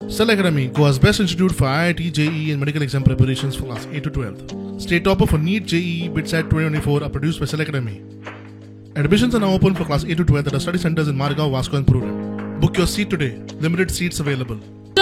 Cell Academy, Goa's best institute for IIT, JEE and medical exam preparations for class 8 to 12. State topper for NEET, JEE, BITSAT 2024 are produced by Cell Academy. Admissions are now open for class 8 to 12 at our study centers in Margao, Vasco and Purur. Book your seat today. Limited seats available. We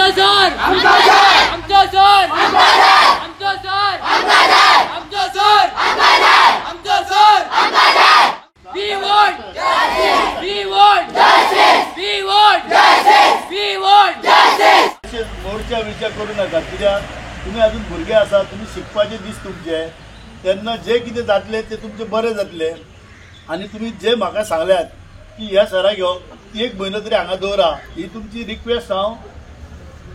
want justice! We want justice! We want justice! We want justice! मोर्चा विचार करू नका कित्याक तुम्ही अजून भुरगे आसा तुम्ही शिकपाचे दीस तुमचे तेन्ना जे कितें जातले ते तुमचे बरे जातले आनी तुम्ही जे म्हाका सांगल्यात की ह्या सरा घेवन एक म्हयनो तरी हांगा दवरा ही तुमची रिक्वेस्ट हांव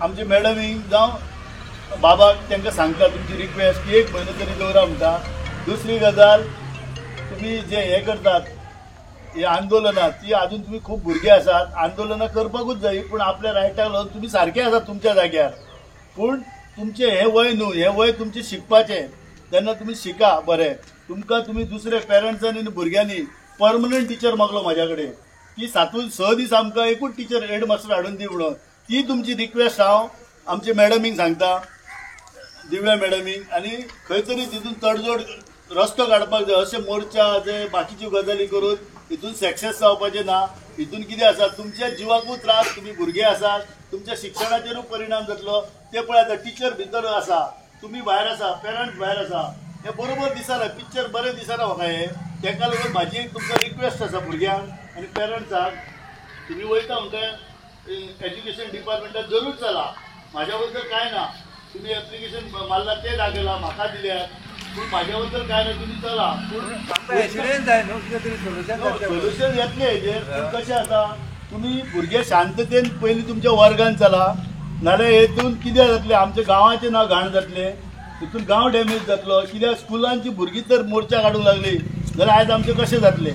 आमचे मॅडमीक जावं बाबाक तांकां सांगता तुमची रिक्वेस्ट की एक म्हयनो तरी दवरा म्हणटा. दुसरी गजाल तुम्ही जे हे करतात हे आंदोलनां ती अजून तुम्ही खूप भुरगे आसात आंदोलनां करपाकूच जाय पूण आपल्या रायटाक लागून तुम्ही सारखे आसात तुमच्या जाग्यार पूण तुमचे हे वय न्हू हे वय तुमचे शिकपाचें तेन्ना तुम्ही शिका बरें. तुमकां तुम्ही दुसरे पेरंट्सांनी आनी भुरग्यांनी परमनंट टिचर मागलो म्हाज्या कडेन की 6 दीस आमकां एकूच टिचर हेड मास्टर हाडून दी म्हणून ती तुमची रिक्वेस्ट हांव आमचे मॅडमीक सांगता दिव्या मॅडमीक आनी खंय तरी तितून तडजोड रस्तो काडपाक जाय. अशे मोर्चा जे बाकीच्यो गजाली करून हितून सक्सेस जावपाचें ना. हितून कितें आसा तुमच्या जिवाकूच त्रास तुम्ही भुरगे आसात तुमच्या शिक्षणाचेरूय परिणाम जातलो ते पळय आतां टिचर भितर आसा तुम्ही भायर आसा पेरंट्स भायर आसा हे बरोबर दिसना पिक्चर बरें दिसना म्हाका हे ताका लागून म्हाजी एक तुमकां रिक्वेस्ट आसा भुरग्यांक आनी पेरंट्सांक तुम्ही वयता म्हणटा एज्युकेशन डिपार्टमेंटात जरूर चला म्हाज्या बद्दल काय ना तुम्ही एप्लिकेशन मारला ते दाखयला म्हाका दिल्यात पूण म्हाज्या बद्दल काय ना तुम्ही चला सोल्युशन येतले हेजेर पूण कशें आसा तुम्ही भुरगे शांततेन पयलीं तुमच्या वर्गान चला नाल्यार हेतून कितें जातलें आमच्या गांवाचें नांव घाण जातलें हितून गांव डॅमेज जातलो कित्याक स्कुलांची भुरगीं तर मोर्चा काडूंक लागली जाल्यार आयज आमचें कशें जातलें.